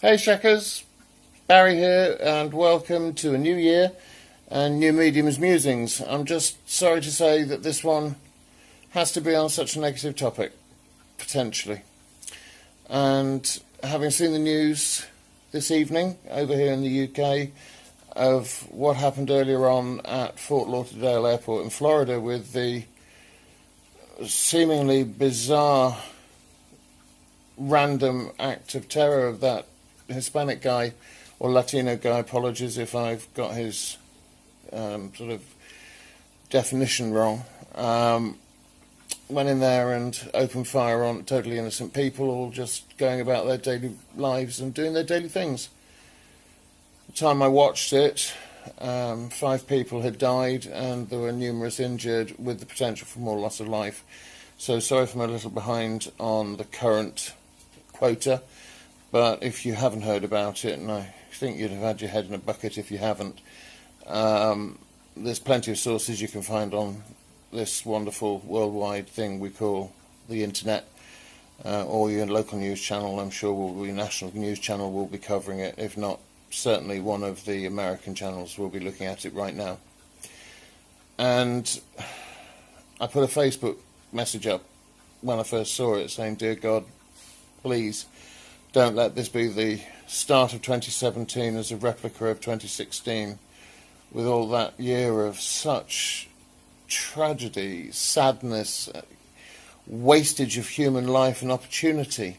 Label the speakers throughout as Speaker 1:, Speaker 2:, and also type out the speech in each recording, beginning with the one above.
Speaker 1: Hey Shackers, Barry here and welcome to a new year and new medium's musings. I'm just sorry to say that this one has to be on such a negative topic, potentially. And having seen the news this evening over here in the UK of what happened earlier on at Fort Lauderdale Airport in Florida with the seemingly bizarre random act of terror of that Hispanic guy or Latino guy, apologies if I've got his sort of definition wrong, went in there and opened fire on totally innocent people, all just going about their daily lives and doing their daily things. The time I watched it, 5 people had died and there were numerous injured with the potential for more loss of life. So sorry if I'm a little behind on the current quota, but if you haven't heard about it, and I think you'd have had your head in a bucket if you haven't, there's plenty of sources you can find on this wonderful worldwide thing we call the internet, or your local news channel. I'm sure your national news channel will be covering it. If not, certainly one of the American channels will be looking at it right now. And I put a Facebook message up when I first saw it saying, dear God, please don't let this be the start of 2017 as a replica of 2016, with all that year of such tragedy, sadness, wastage of human life and opportunity.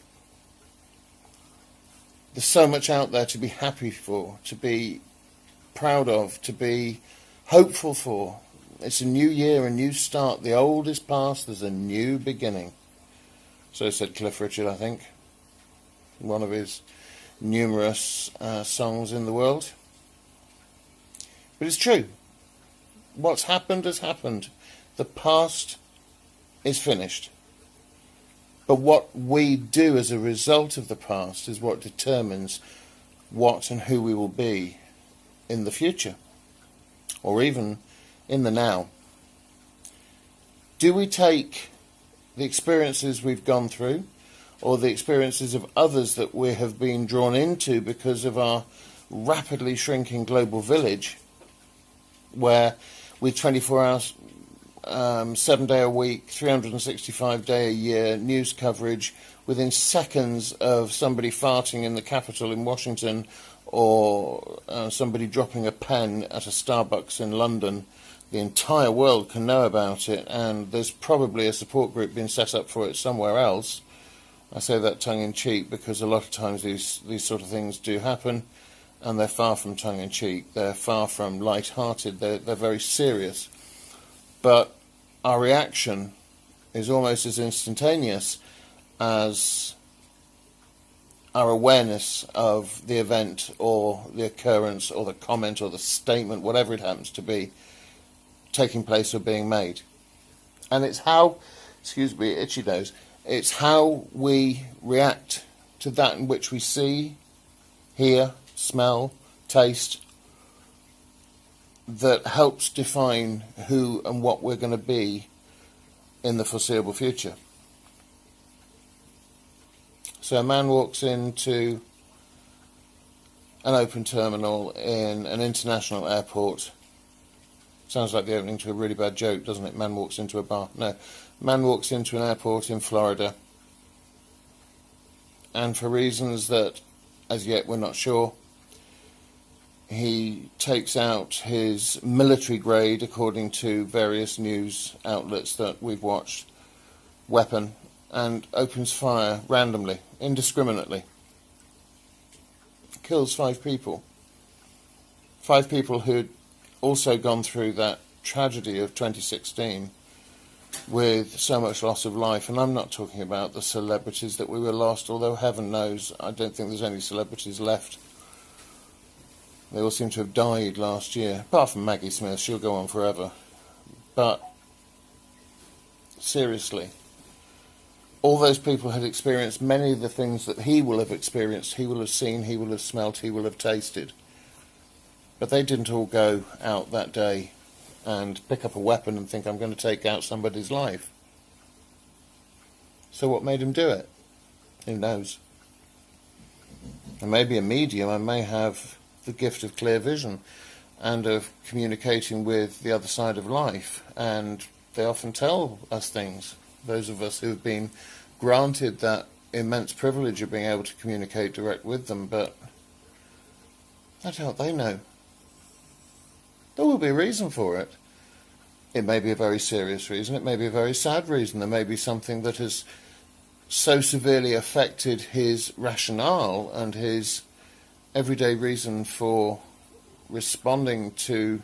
Speaker 1: There's so much out there to be happy for, to be proud of, to be hopeful for. It's a new year, a new start. The old is past, there's a new beginning. So said Cliff Richard, I think, one of his numerous songs in the world. But it's true. What's happened has happened. The past is finished. But what we do as a result of the past is what determines what and who we will be in the future, or even in the now. Do we take the experiences we've gone through, or the experiences of others that we have been drawn into because of our rapidly shrinking global village, where with 24 hours, 7 day a week, 365 day a year news coverage, within seconds of somebody farting in the Capitol in Washington, or somebody dropping a pen at a Starbucks in London, the entire world can know about it, and there's probably a support group being set up for it somewhere else. I say that tongue-in-cheek because a lot of times these sort of things do happen, and they're far from tongue-in-cheek. They're far from light-hearted. They're very serious. But our reaction is almost as instantaneous as our awareness of the event or the occurrence or the comment or the statement, whatever it happens to be, taking place or being made. And it's how, excuse me, itchy nose, it's how we react to that in which we see, hear, smell, taste, that helps define who and what we're going to be in the foreseeable future. So a man walks into an open terminal in an international airport. Sounds like the opening to a really bad joke, doesn't it? Man walks into a bar. No. Man walks into an airport in Florida, and for reasons that as yet we're not sure, he takes out his military grade, according to various news outlets that we've watched, weapon, and opens fire randomly, indiscriminately. Kills 5 people. 5 people who'd also gone through that tragedy of 2016 with so much loss of life. And I'm not talking about the celebrities that we were lost, although heaven knows I don't think there's any celebrities left. They all seem to have died last year, apart from Maggie Smith. She'll go on forever. But seriously, all those people had experienced many of the things that he will have experienced, he will have seen, he will have smelt, he will have tasted. But they didn't all go out that day and pick up a weapon and think, I'm going to take out somebody's life. So what made him do it? Who knows? I may be a medium, I may have the gift of clear vision and of communicating with the other side of life, and they often tell us things, those of us who have been granted that immense privilege of being able to communicate direct with them, but I doubt they know. There will be a reason for it. It may be a very serious reason, it may be a very sad reason, there may be something that has so severely affected his rationale and his everyday reason for responding to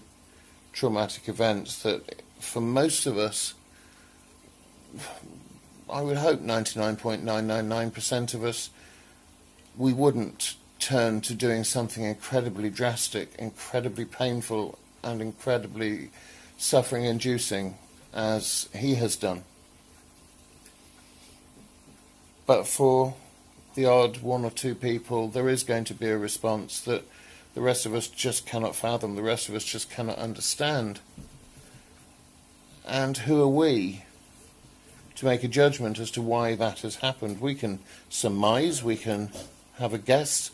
Speaker 1: traumatic events that for most of us, I would hope 99.999% of us, we wouldn't turn to doing something incredibly drastic, incredibly painful and incredibly suffering-inducing as he has done. But for the odd one or two people, there is going to be a response that the rest of us just cannot fathom, the rest of us just cannot understand. And who are we to make a judgment as to why that has happened? We can surmise, we can have a guess.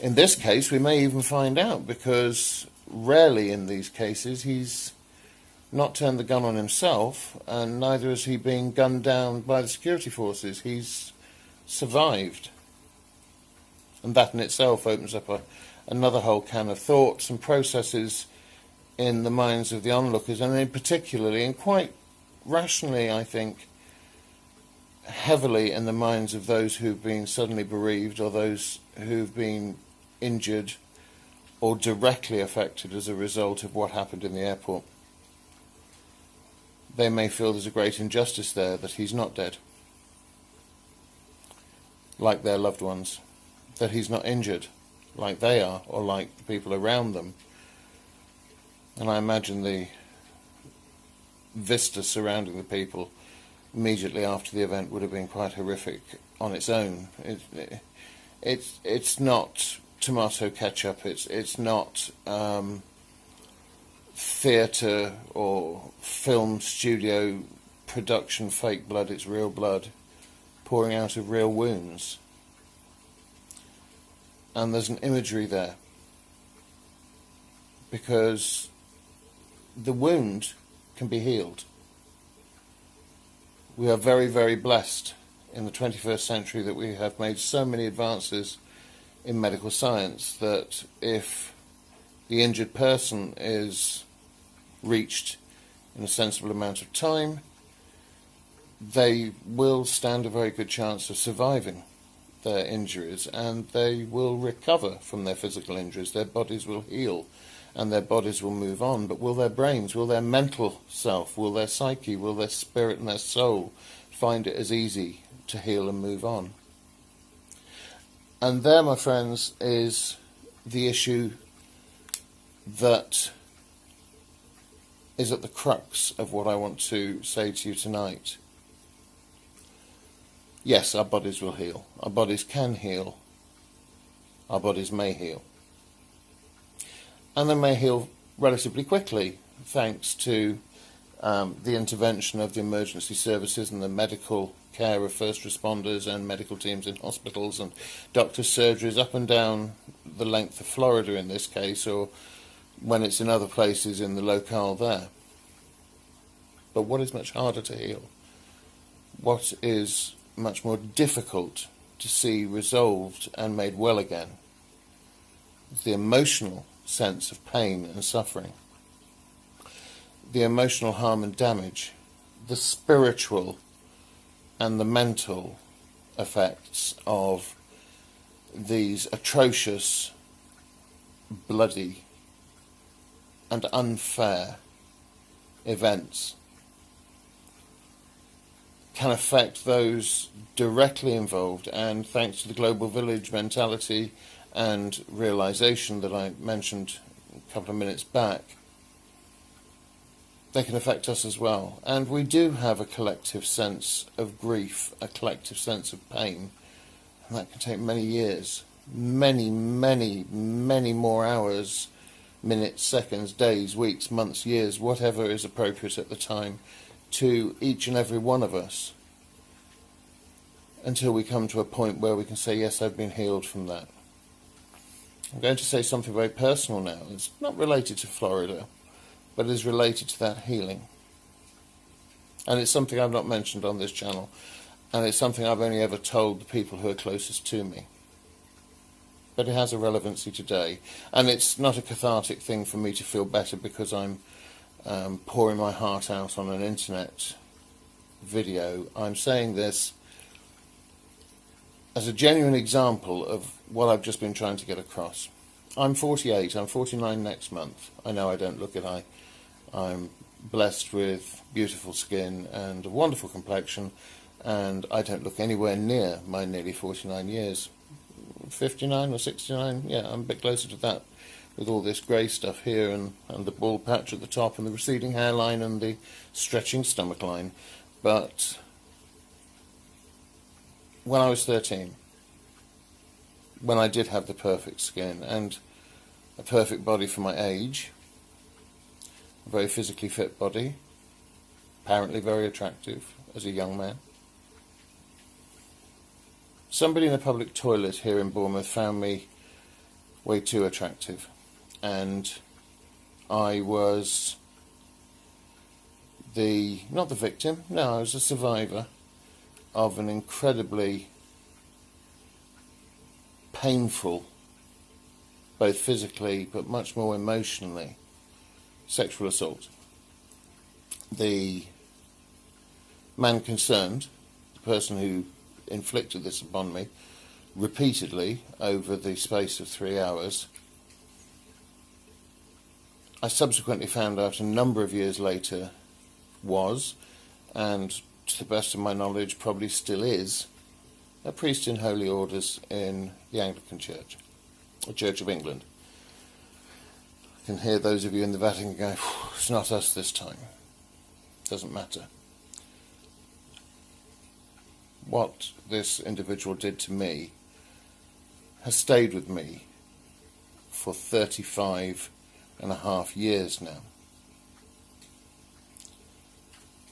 Speaker 1: In this case, we may even find out, because rarely in these cases he's not turned the gun on himself, and neither has he been gunned down by the security forces. He's survived. And that in itself opens up another whole can of thoughts and processes in the minds of the onlookers, and in particularly, and quite rationally, I think, heavily in the minds of those who've been suddenly bereaved, or those who've been injured or directly affected as a result of what happened in the airport. They may feel there's a great injustice there, that he's not dead, like their loved ones, that he's not injured, like they are, or like the people around them. And I imagine the vista surrounding the people immediately after the event would have been quite horrific on its own. It's not tomato ketchup, it's not theatre or film studio production fake blood, it's real blood pouring out of real wounds. And there's an imagery there, because the wound can be healed. We are very, very blessed in the 21st century that we have made so many advances in medical science that if the injured person is reached in a sensible amount of time, they will stand a very good chance of surviving their injuries, and they will recover from their physical injuries. Their bodies will heal and their bodies will move on. But will their brains, will their mental self, will their psyche, will their spirit and their soul find it as easy to heal and move on? And there, my friends, is the issue that is at the crux of what I want to say to you tonight. Yes, our bodies will heal. Our bodies can heal. Our bodies may heal. And they may heal relatively quickly, thanks to the intervention of the emergency services and the medical care of first responders and medical teams in hospitals and doctors' surgeries up and down the length of Florida in this case, or when it's in other places in the locale there. But what is much harder to heal? What is much more difficult to see resolved and made well again is the emotional sense of pain and suffering, the emotional harm and damage, the spiritual and the mental effects of these atrocious, bloody and unfair events can affect those directly involved, and thanks to the global village mentality and realization that I mentioned a couple of minutes back, they can affect us as well. And we do have a collective sense of grief, a collective sense of pain, and that can take many years, many, many, many more hours, minutes, seconds, days, weeks, months, years, whatever is appropriate at the time, to each and every one of us. until we come to a point where we can say, yes, I've been healed from that. I'm going to say something very personal now. It's not related to Florida, but is related to that healing. And it's something I've not mentioned on this channel, and it's something I've only ever told the people who are closest to me. But it has a relevancy today, and it's not a cathartic thing for me to feel better because I'm pouring my heart out on an internet video. I'm saying this as a genuine example of what I've just been trying to get across. I'm 48, I'm 49 next month. I know I don't look it. I'm blessed with beautiful skin and a wonderful complexion, and I don't look anywhere near my nearly 49 years. 59 or 69, yeah, I'm a bit closer to that, with all this grey stuff here and the bald patch at the top and the receding hairline and the stretching stomach line. But when I was 13, when I did have the perfect skin and a perfect body for my age, a very physically fit body, apparently very attractive as a young man, somebody in a public toilet here in Bournemouth found me way too attractive, and I was not the victim, no, I was a survivor of an incredibly painful, both physically but much more emotionally, sexual assault. The man concerned, the person who inflicted this upon me repeatedly over the space of 3 hours, I subsequently found out a number of years later was, and to the best of my knowledge probably still is, a priest in holy orders in the Anglican Church, the Church of England. I can hear those of you in the Vatican go, it's not us this time. Doesn't matter. What this individual did to me has stayed with me for 35 and a half years now.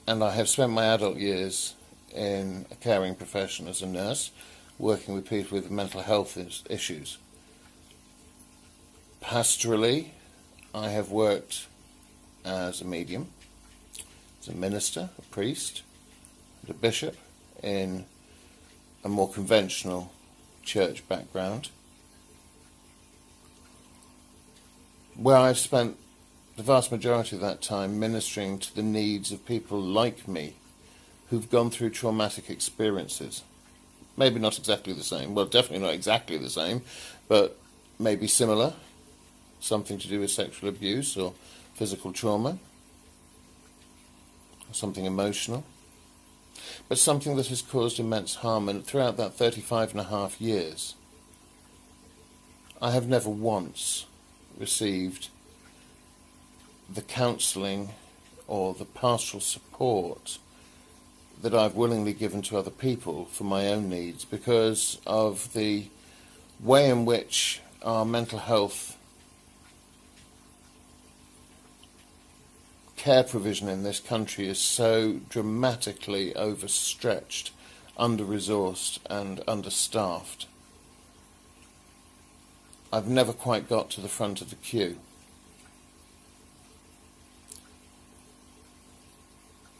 Speaker 1: And I have spent my adult years in a caring profession as a nurse, working with people with mental health issues. Pastorally, I have worked as a medium, as a minister, a priest, and a bishop in a more conventional church background, where I've spent the vast majority of that time ministering to the needs of people like me who've gone through traumatic experiences. Maybe not exactly the same, well, definitely not exactly the same, but maybe similar, something to do with sexual abuse or physical trauma, or something emotional, but something that has caused immense harm. And throughout that 35 and a half years, I have never once received the counselling or the pastoral support that I've willingly given to other people for my own needs, because of the way in which our mental health care provision in this country is so dramatically overstretched, under-resourced and understaffed. I've never quite got to the front of the queue.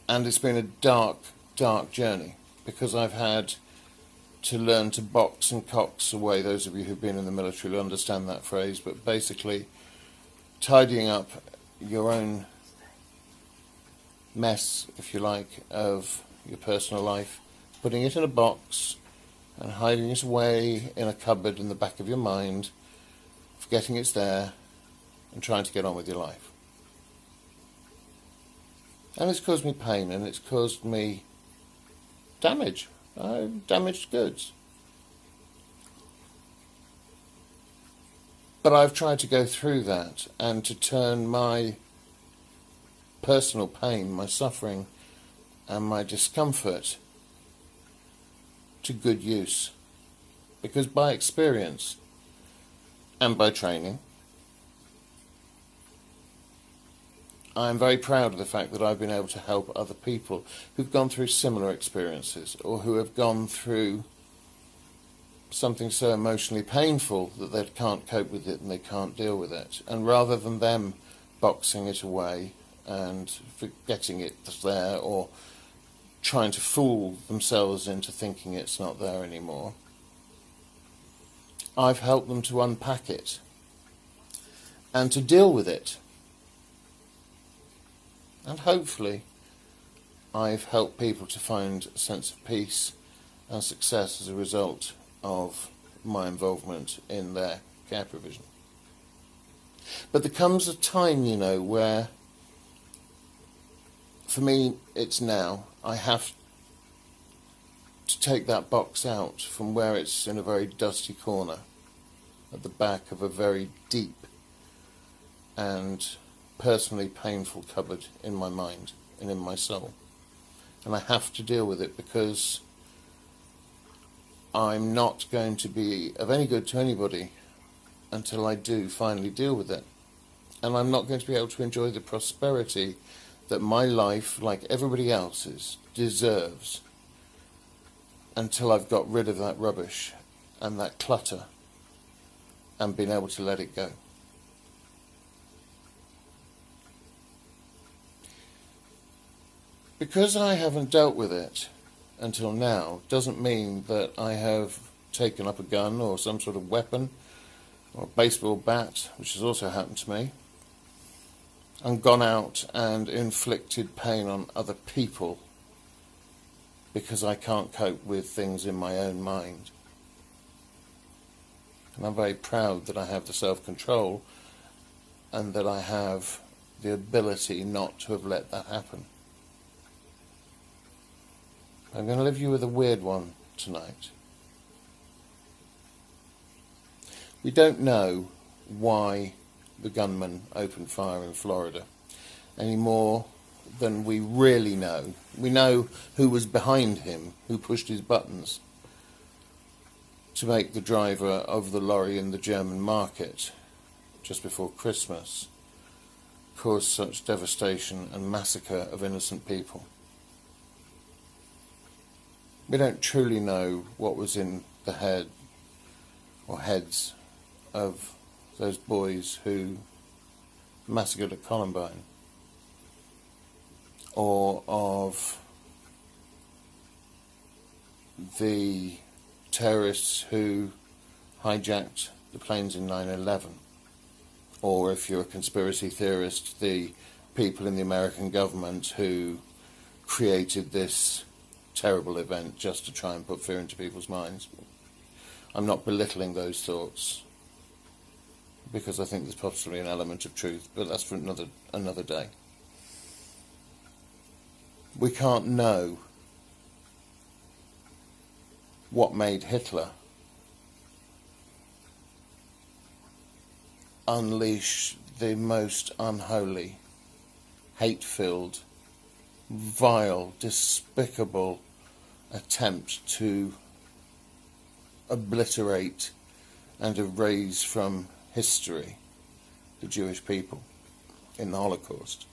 Speaker 1: And it's been a dark, dark journey, because I've had to learn to box and cox away. Those of you who've been in the military will understand that phrase, but basically tidying up your own mess, if you like, of your personal life, putting it in a box and hiding it away in a cupboard in the back of your mind, forgetting it's there and trying to get on with your life. And it's caused me pain, and it's caused me damage. Damaged goods. But I've tried to go through that and to turn my personal pain, my suffering and my discomfort to good use. Because by experience and by training, I'm very proud of the fact that I've been able to help other people who've gone through similar experiences, or who have gone through something so emotionally painful that they can't cope with it and they can't deal with it. And rather than them boxing it away and forgetting it's there, or trying to fool themselves into thinking it's not there anymore, I've helped them to unpack it and to deal with it. And hopefully I've helped people to find a sense of peace and success as a result of my involvement in their care provision. But there comes a time, you know, where, for me, it's now, I have to take that box out from where it's in a very dusty corner at the back of a very deep and personally painful cupboard in my mind and in my soul. And I have to deal with it, because I'm not going to be of any good to anybody until I do finally deal with it. And I'm not going to be able to enjoy the prosperity that my life, like everybody else's, deserves until I've got rid of that rubbish and that clutter and been able to let it go. Because I haven't dealt with it until now doesn't mean that I have taken up a gun or some sort of weapon or a baseball bat, which has also happened to me, and gone out and inflicted pain on other people because I can't cope with things in my own mind. And I'm very proud that I have the self-control and that I have the ability not to have let that happen. I'm going to leave you with a weird one tonight. We don't know why the gunman opened fire in Florida any more than we really know. We know who was behind him, who pushed his buttons to make the driver of the lorry in the German market just before Christmas cause such devastation and massacre of innocent people. We don't truly know what was in the head or heads of those boys who massacred at Columbine, or of the terrorists who hijacked the planes in 9/11, or, if you're a conspiracy theorist, the people in the American government who created this terrible event just to try and put fear into people's minds. I'm not belittling those thoughts, because I think there's possibly an element of truth, but that's for another day. We can't know what made Hitler unleash the most unholy, hate-filled, vile, despicable attempt to obliterate and erase from history the Jewish people in the Holocaust.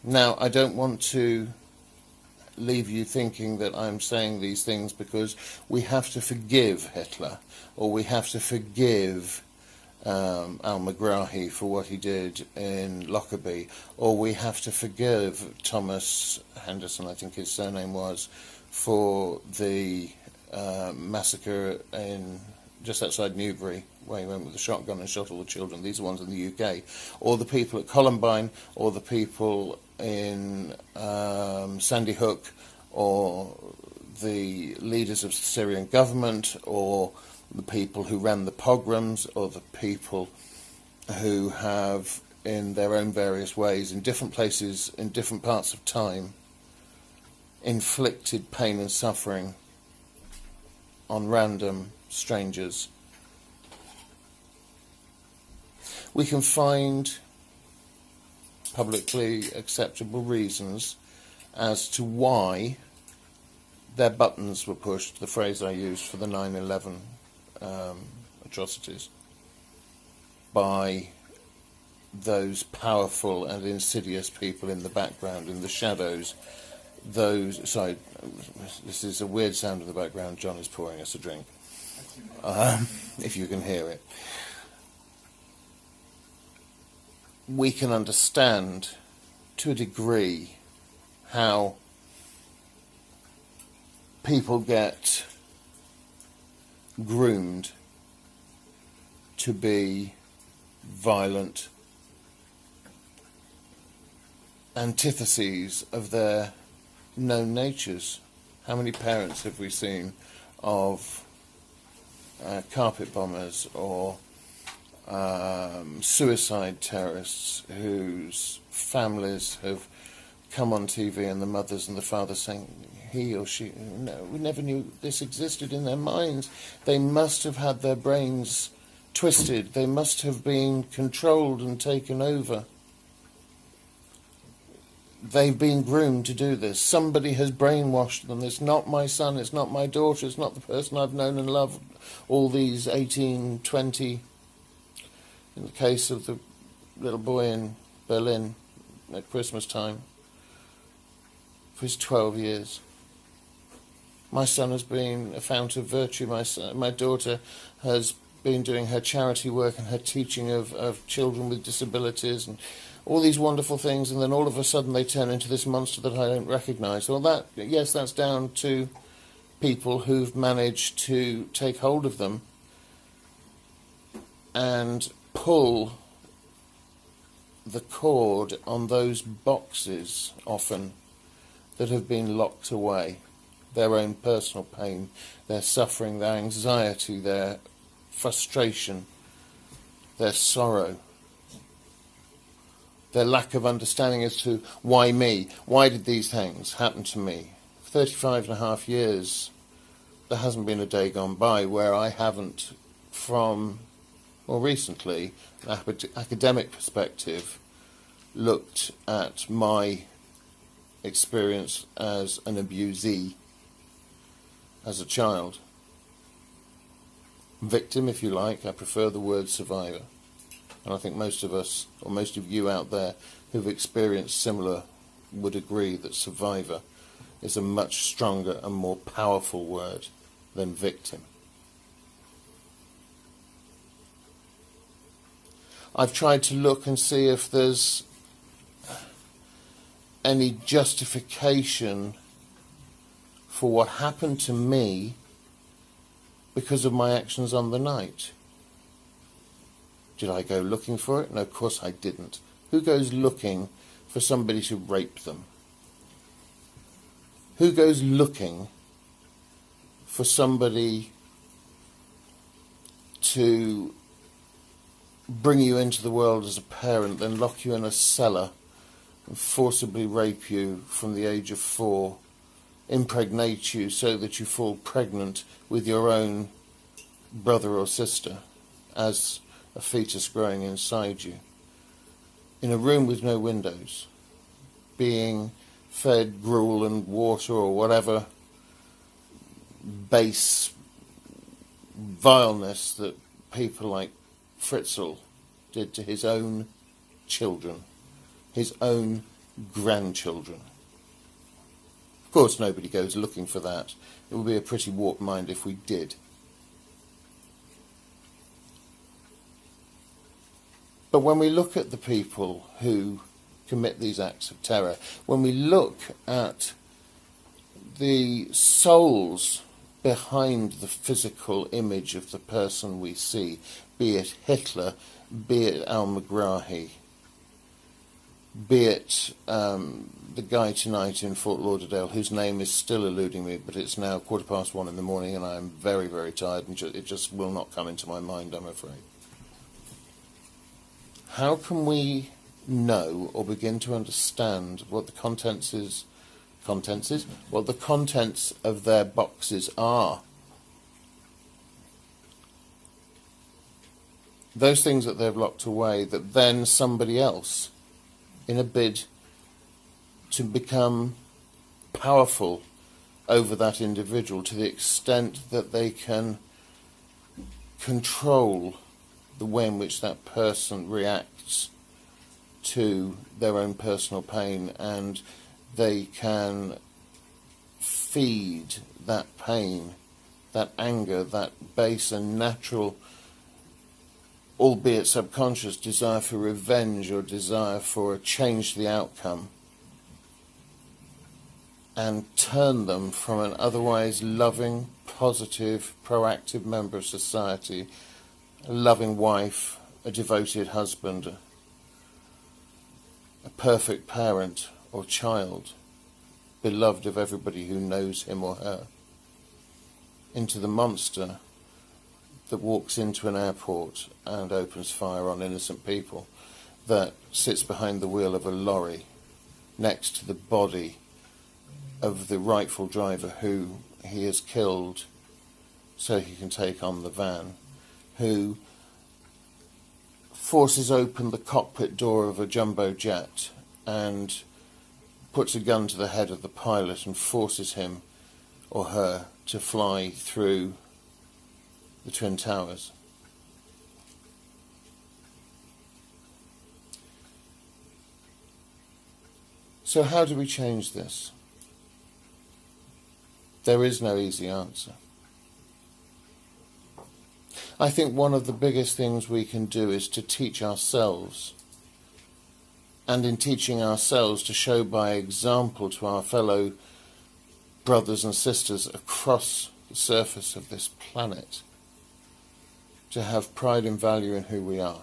Speaker 1: Now, I don't want to leave you thinking that I'm saying these things because we have to forgive Hitler, or we have to forgive al-Megrahi for what he did in Lockerbie, or we have to forgive Thomas Henderson, I think his surname was, for the massacre in just outside Newbury, where he went with a shotgun and shot all the children. These are ones in the UK. Or the people at Columbine, or the people in Sandy Hook, or the leaders of the Syrian government, or the people who ran the pogroms, or the people who have, in their own various ways, in different places, in different parts of time, inflicted pain and suffering on random strangers. We can find publicly acceptable reasons as to why their buttons were pushed, the phrase I used for the 9/11 atrocities, by those powerful and insidious people in the background, in the shadows. Sorry, this is a weird sound in the background. John is pouring us a drink, if you can hear it. We can understand to a degree how people get groomed to be violent, antitheses of their known natures. How many parents have we seen of carpet bombers or suicide terrorists whose families have come on TV and the mothers and the fathers saying, he or she, no, we never knew this existed in their minds. They must have had their brains twisted. They must have been controlled and taken over. They've been groomed to do this. Somebody has brainwashed them. It's not my son, it's not my daughter, it's not the person I've known and loved all these 18, 20, in the case of the little boy in Berlin at Christmas time, for his 12 years. My son has been a fount of virtue. My daughter has been doing her charity work and her teaching of children with disabilities and all these wonderful things, and then all of a sudden they turn into this monster that I don't recognise. Well, yes, that's down to people who've managed to take hold of them and pull the cord on those boxes, often, that have been locked away. Their own personal pain, their suffering, their anxiety, their frustration, their sorrow, their lack of understanding as to why me, why did these things happen to me. For 35 and a half years, there hasn't been a day gone by where I haven't, from more recently, an academic perspective, looked at my experience as an abusee as a child. Victim, if you like. I prefer the word survivor. And I think most of us, or most of you out there who've experienced similar, would agree that survivor is a much stronger and more powerful word than victim. I've tried to look and see if there's any justification for what happened to me because of my actions on the night. Did I go looking for it? No, of course I didn't. Who goes looking for somebody to rape them? Who goes looking for somebody to bring you into the world as a parent, then lock you in a cellar and forcibly rape you from the age of 4, impregnate you so that you fall pregnant with your own brother or sister as a fetus growing inside you, in a room with no windows, being fed gruel and water or whatever base vileness that people like Fritzl did to his own children, his own grandchildren. Of course nobody goes looking for that. It would be a pretty warped mind if we did. But when we look at the people who commit these acts of terror, when we look at the souls behind the physical image of the person we see, be it Hitler, be it al-Megrahi, be it the guy tonight in Fort Lauderdale, whose name is still eluding me, but it's now 1:15 in the morning and I'm very, very tired and it just will not come into my mind, I'm afraid. How can we know or begin to understand what the contents of their boxes are? Those things that they've locked away, that then somebody else, in a bid to become powerful over that individual to the extent that they can control the way in which that person reacts to their own personal pain, and they can feed that pain, that anger, that base and natural, albeit subconscious, desire for revenge or desire for a change to the outcome, and turn them from an otherwise loving, positive, proactive member of society, a loving wife, a devoted husband, a perfect parent or child, beloved of everybody who knows him or her, into the monster that walks into an airport and opens fire on innocent people, that sits behind the wheel of a lorry next to the body of the rightful driver who he has killed so he can take on the van, who forces open the cockpit door of a jumbo jet and puts a gun to the head of the pilot and forces him or her to fly through the Twin Towers. So how do we change this? There is no easy answer. I think one of the biggest things we can do is to teach ourselves, and in teaching ourselves to show by example to our fellow brothers and sisters across the surface of this planet, to have pride and value in who we are,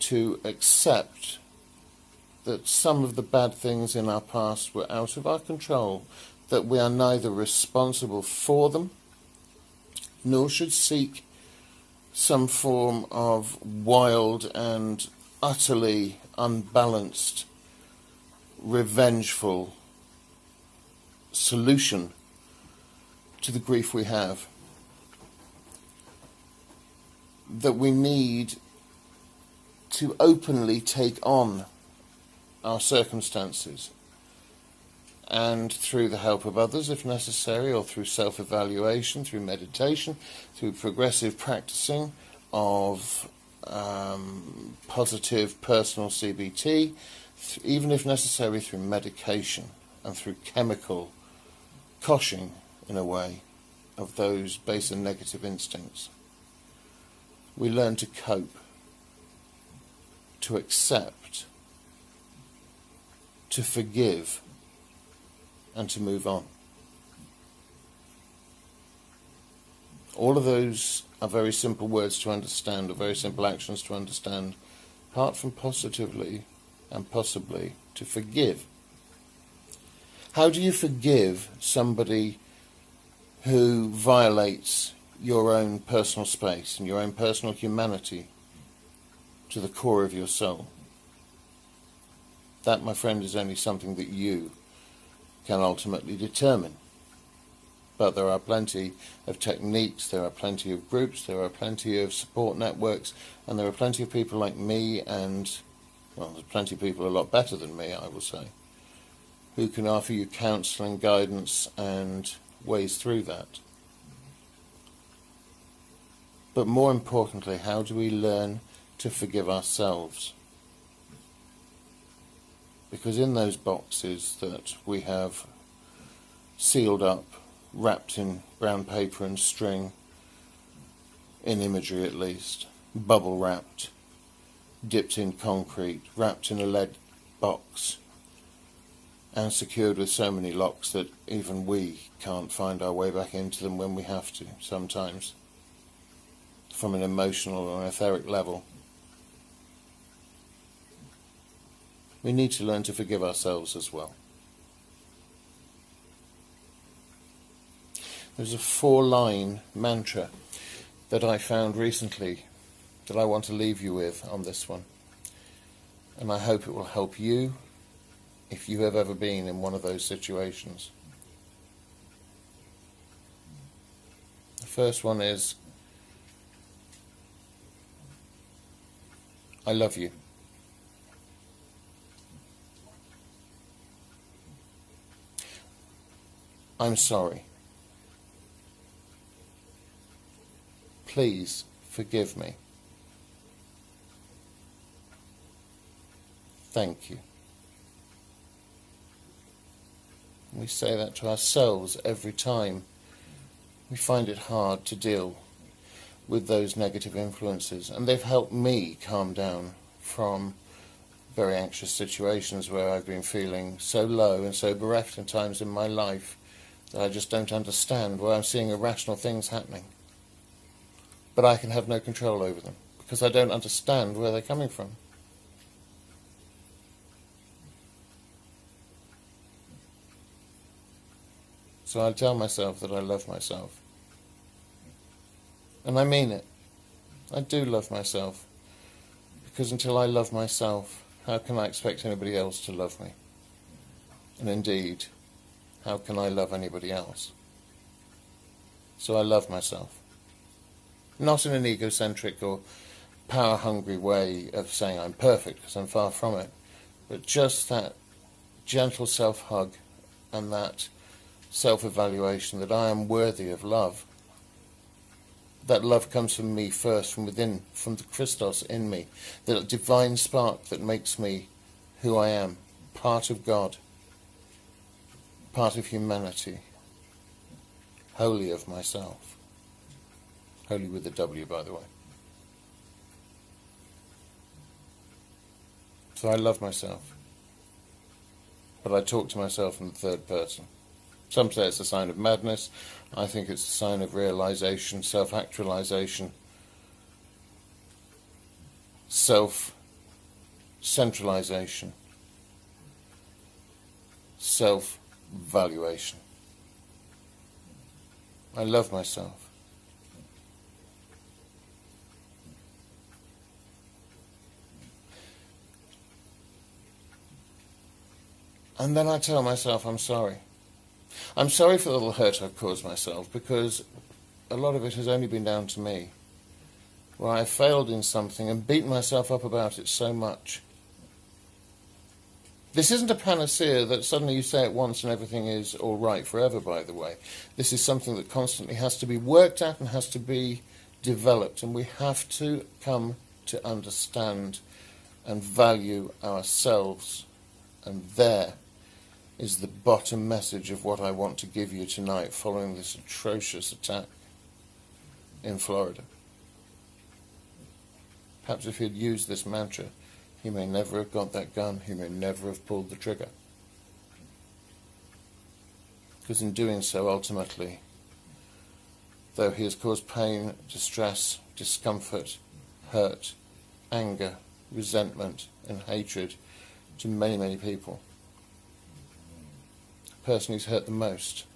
Speaker 1: to accept that some of the bad things in our past were out of our control, that we are neither responsible for them, nor should seek some form of wild and utterly unbalanced, revengeful solution to the grief we have. That we need to openly take on our circumstances, and through the help of others if necessary, or through self-evaluation, through meditation, through progressive practicing of positive personal CBT, even if necessary through medication and through chemical coshing, in a way, of those base and negative instincts. We learn to cope, to accept, to forgive, and to move on. All of those are very simple words to understand, or very simple actions to understand, apart from positively and possibly to forgive. How do you forgive somebody who violates your own personal space and your own personal humanity to the core of your soul? That, my friend, is only something that you can ultimately determine. But there are plenty of techniques, there are plenty of groups, there are plenty of support networks, and there are plenty of people like me, and, well, there's plenty of people a lot better than me, I will say, who can offer you counselling, guidance, and ways through that. But more importantly, how do we learn to forgive ourselves? Because in those boxes that we have sealed up, wrapped in brown paper and string, in imagery at least, bubble wrapped, dipped in concrete, wrapped in a lead box, and secured with so many locks that even we can't find our way back into them when we have to, sometimes, from an emotional or an etheric level. We need to learn to forgive ourselves as well. There's a 4-line mantra that I found recently that I want to leave you with on this one. And I hope it will help you if you have ever been in one of those situations. The first one is, I love you. I'm sorry. Please forgive me. thank you. We say that to ourselves every time we find it hard to deal with those negative influences, and they've helped me calm down from very anxious situations where I've been feeling so low and so bereft in times in my life that I just don't understand, where I'm seeing irrational things happening. But I can have no control over them because I don't understand where they're coming from. So I tell myself that I love myself. And I mean it. I do love myself. Because until I love myself, how can I expect anybody else to love me? And indeed, how can I love anybody else? So I love myself. Not in an egocentric or power-hungry way of saying I'm perfect, because I'm far from it, but just that gentle self-hug and that self-evaluation that I am worthy of love. That love comes from me first, from within, from the Christos in me, that divine spark that makes me who I am, part of God, part of humanity, wholly of myself. Holy with a W, by the way. So I love myself, but I talk to myself in the third person. Some say it's a sign of madness. I think it's a sign of realization, self-actualization, self-centralization, self-valuation. I love myself. And then I tell myself I'm sorry. I'm sorry for all the hurt I've caused myself, because a lot of it has only been down to me, where I failed in something and beat myself up about it so much. This isn't a panacea that suddenly you say it once and everything is all right forever, by the way. This is something that constantly has to be worked at and has to be developed, and we have to come to understand and value ourselves, and there is the bottom message of what I want to give you tonight following this atrocious attack in Florida. Perhaps if he'd used this mantra, he may never have got that gun, he may never have pulled the trigger. Because in doing so, ultimately, though he has caused pain, distress, discomfort, hurt, anger, resentment and hatred to many, many people, person who's hurt the most,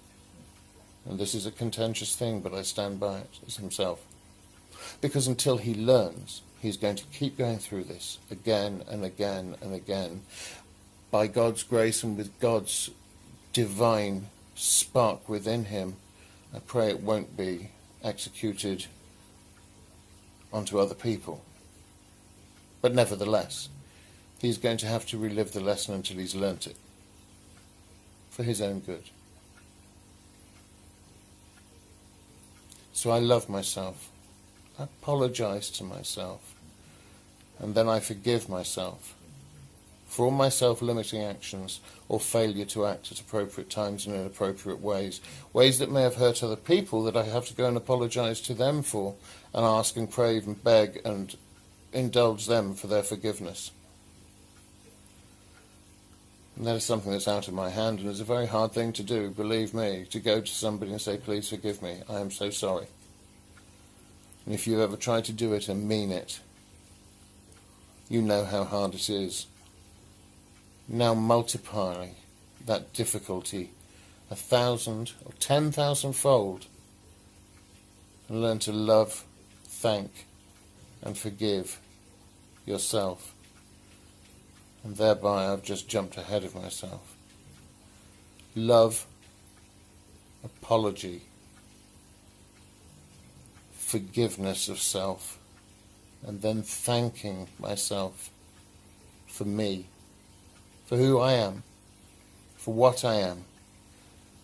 Speaker 1: and this is a contentious thing, but I stand by it, is himself. Because until he learns, he's going to keep going through this again and again and again. By God's grace and with God's divine spark within him, I pray it won't be executed onto other people. But nevertheless, he's going to have to relive the lesson until he's learnt it, for his own good. So I love myself. I apologize to myself. And then I forgive myself for all my self-limiting actions or failure to act at appropriate times and in appropriate ways. Ways that may have hurt other people that I have to go and apologize to them for and ask and crave and beg and indulge them for their forgiveness. And that is something that's out of my hand, and it's a very hard thing to do, believe me, to go to somebody and say, please forgive me, I am so sorry. And if you ever try to do it and mean it, you know how hard it is. Now multiply that difficulty 1,000 or 10,000-fold and learn to love, thank and forgive yourself. And thereby I've just jumped ahead of myself. Love, apology, forgiveness of self, and then thanking myself for me, for who I am, for what I am,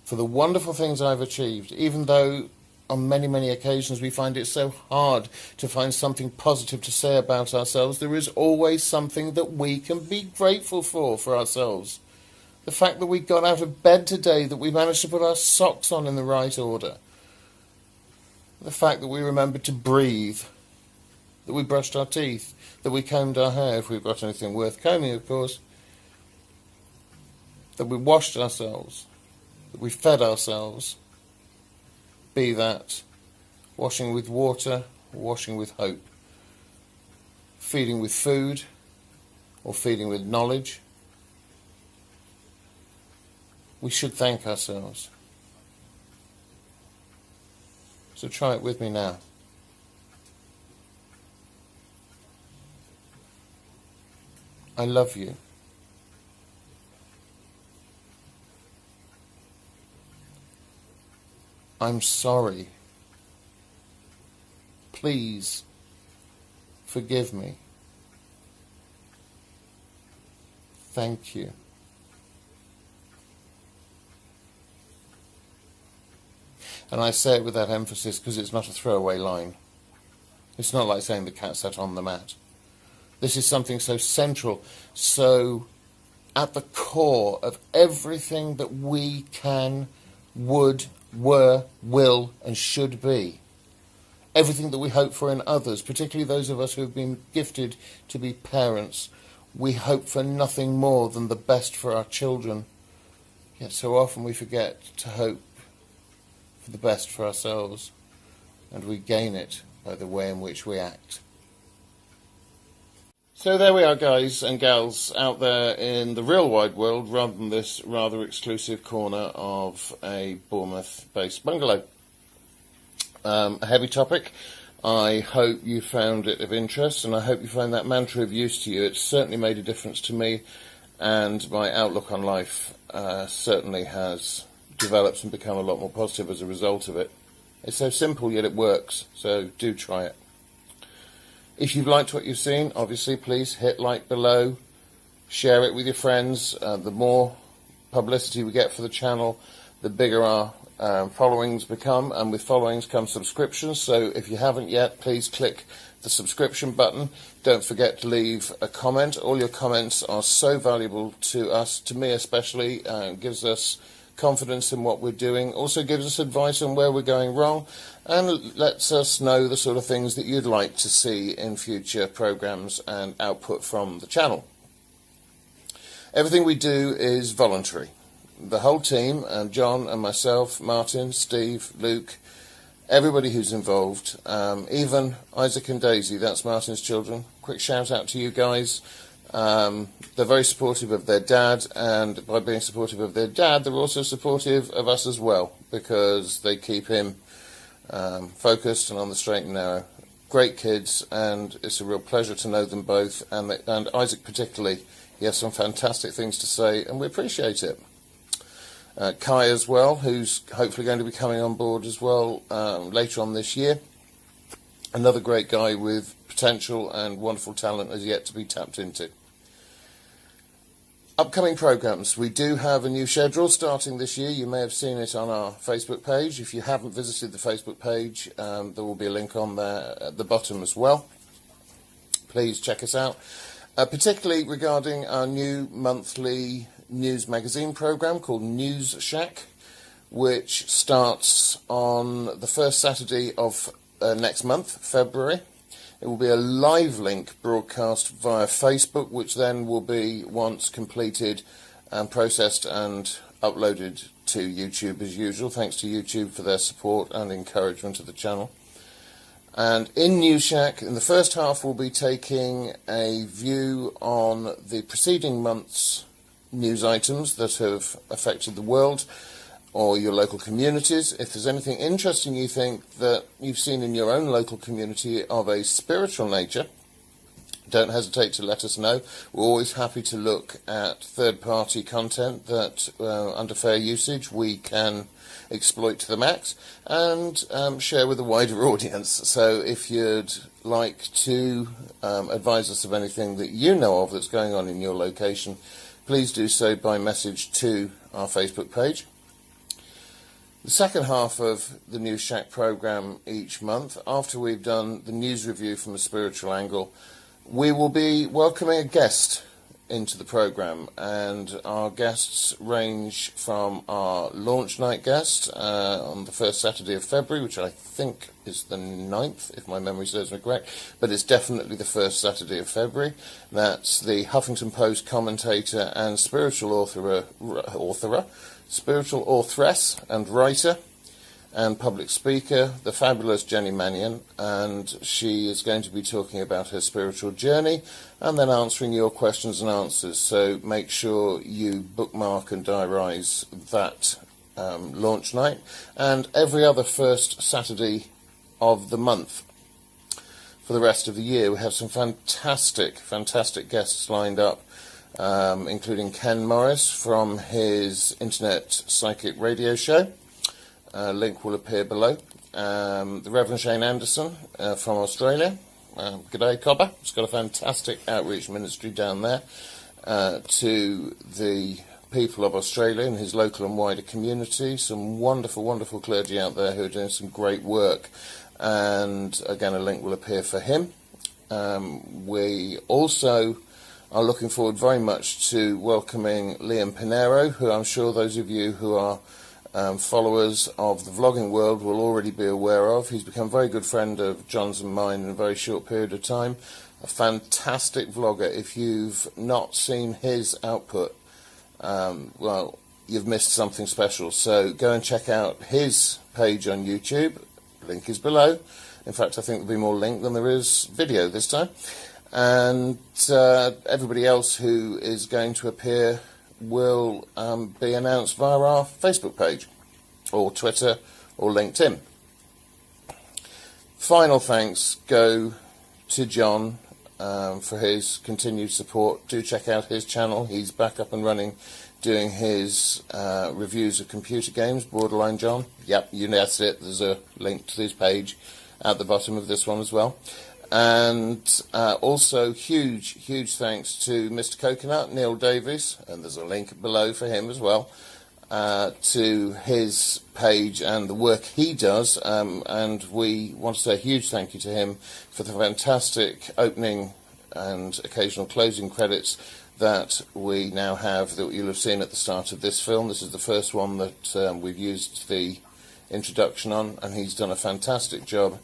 Speaker 1: for the wonderful things I've achieved, even though on many, many occasions we find it so hard to find something positive to say about ourselves, there is always something that we can be grateful for ourselves. The fact that we got out of bed today, that we managed to put our socks on in the right order. The fact that we remembered to breathe, that we brushed our teeth, that we combed our hair, if we've got anything worth combing, of course, that we washed ourselves, that we fed ourselves, be that washing with water, or washing with hope, feeding with food, or feeding with knowledge. We should thank ourselves. So try it with me now. I love you. I'm sorry. Please forgive me. Thank you. And I say it with that emphasis because it's not a throwaway line. It's not like saying the cat sat on the mat. This is something so central, so at the core of everything that we can, would, were, will and should be. Everything that we hope for in others, particularly those of us who have been gifted to be parents. We hope for nothing more than the best for our children. Yet so often we forget to hope for the best for ourselves, and we gain it by the way in which we act. So there we are, guys and gals out there in the real wide world, rather than this rather exclusive corner of a Bournemouth-based bungalow. A heavy topic. I hope you found it of interest, and I hope you find that mantra of use to you. It's certainly made a difference to me, and my outlook on life certainly has developed and become a lot more positive as a result of it. It's so simple, yet it works, so do try it. If you've liked what you've seen, obviously please hit like below, share it with your friends. The more publicity we get for the channel, the bigger our followings become, and with followings come subscriptions. So if you haven't yet, please click the subscription button. Don't forget to leave a comment. All your comments are so valuable to us, to me especially. Gives us confidence in what we're doing, also gives us advice on where we're going wrong, and lets us know the sort of things that you'd like to see in future programs and output from the channel. Everything we do is voluntary. The whole team, and John and myself, Martin, Steve, Luke, everybody who's involved, even Isaac and Daisy, that's Martin's children. Quick shout out to you guys. They're very supportive of their dad, and by being supportive of their dad, they're also supportive of us as well, because they keep him focused and on the straight and narrow. Great kids, and it's a real pleasure to know them both, and Isaac particularly. He has some fantastic things to say, and we appreciate it. Kai as well, who's hopefully going to be coming on board as well later on this year. Another great guy with potential and wonderful talent as yet to be tapped into. Upcoming programmes. We do have a new schedule starting this year. You may have seen it on our Facebook page. If you haven't visited the Facebook page, there will be a link on there at the bottom as well. Please check us out. Particularly regarding our new monthly news magazine programme called NewsShack, which starts on the first Saturday of next month, February. It will be a live link broadcast via Facebook, which then will be, once completed and processed and uploaded to YouTube as usual. Thanks to YouTube for their support and encouragement of the channel. And in NewsShack, in the first half, we'll be taking a view on the preceding month's news items that have affected the world or your local communities. If there's anything interesting you think that you've seen in your own local community of a spiritual nature, don't hesitate to let us know. We're always happy to look at third-party content that, under fair usage, we can exploit to the max and share with a wider audience. So if you'd like to advise us of anything that you know of that's going on in your location, please do so by message to our Facebook page. The second half of the NewsShack programme each month, after we've done the news review from a spiritual angle, we will be welcoming a guest into the programme, and our guests range from our launch night guest on the first Saturday of February, which I think is the 9th, if my memory serves me correct, but it's definitely the first Saturday of February. That's the Huffington Post commentator and spiritual spiritual authoress and writer and public speaker, the fabulous Jenny Mannion, and she is going to be talking about her spiritual journey and then answering your questions and answers. So make sure you bookmark and diarise that launch night, and every other first Saturday of the month for the rest of the year. We have some fantastic guests lined up, including Ken Morris from his internet psychic radio show. Link will appear below. The Reverend Shane Anderson from Australia. G'day, Cobber. He's got a fantastic outreach ministry down there to the people of Australia in his local and wider community. Some wonderful clergy out there who are doing some great work. And again, a link will appear for him. We also are looking forward very much to welcoming Liam Pineiro, who I'm sure those of you who are followers of the vlogging world will already be aware of. He's become a very good friend of John's and mine in a very short period of time. A fantastic vlogger. If you've not seen his output, well, you've missed something special. So go and check out his page on YouTube. Link is below. In fact, I think there'll be more link than there is video this time. And everybody else who is going to appear will be announced via our Facebook page or Twitter or LinkedIn. Final thanks go to John for his continued support. Do check out his channel. He's back up and running doing his reviews of computer games. Borderline John. Yep, you know, that's it. There's a link to his page at the bottom of this one as well. And also huge thanks to Mr. Coconut, Neil Davies, and there's a link below for him as well, to his page and the work he does. And we want to say a huge thank you to him for the fantastic opening and occasional closing credits that we now have, that you'll have seen at the start of this film. This is the first one that we've used the introduction on, and he's done a fantastic job.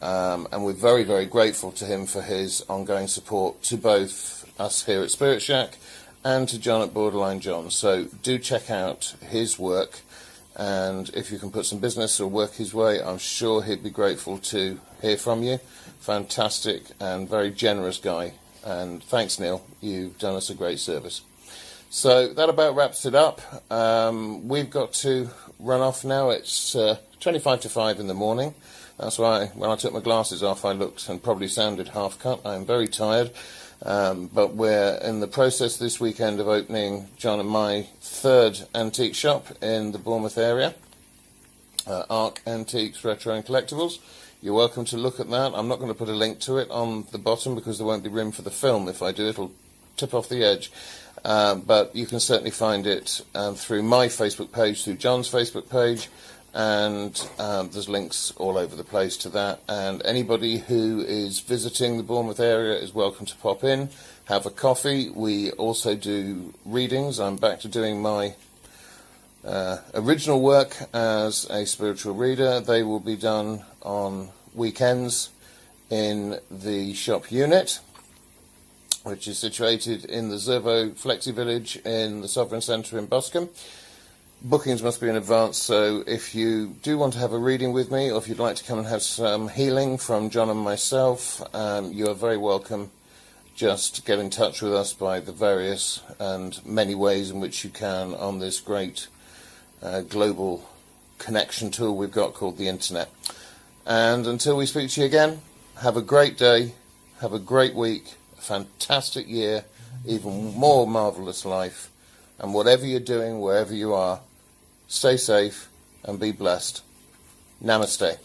Speaker 1: And we're very grateful to him for his ongoing support to both us here at Spirit Shack and to John at Borderline John. So do check out his work, and if you can put some business or work his way, I'm sure he'd be grateful to hear from you. Fantastic and very generous guy, and thanks, Neil. You've done us a great service. So that about wraps it up. We've got to run off now. It's 25 to 5 in the morning. That's why when I took my glasses off I looked and probably sounded half cut. I'm very tired, but we're in the process this weekend of opening John and my third antique shop in the Bournemouth area, Arc Antiques, Retro and Collectibles. You're welcome to look at that. I'm not going to put a link to it on the bottom because there won't be room for the film. If I do, it'll tip off the edge. But you can certainly find it through my Facebook page, through John's Facebook page, and there's links all over the place to that. And anybody who is visiting the Bournemouth area is welcome to pop in, have a coffee. We also do readings. I'm back to doing my original work as a spiritual reader. They will be done on weekends in the shop unit, which is situated in the Zervo Flexi Village in the Sovereign Centre in Boscombe. Bookings must be in advance, so if you do want to have a reading with me, or if you'd like to come and have some healing from John and myself, you are very welcome. Just get in touch with us by the various and many ways in which you can on this great global connection tool we've got called the Internet. And until we speak to you again, have a great day, have a great week, a fantastic year, even more marvellous life, and whatever you're doing, wherever you are, stay safe and be blessed. Namaste.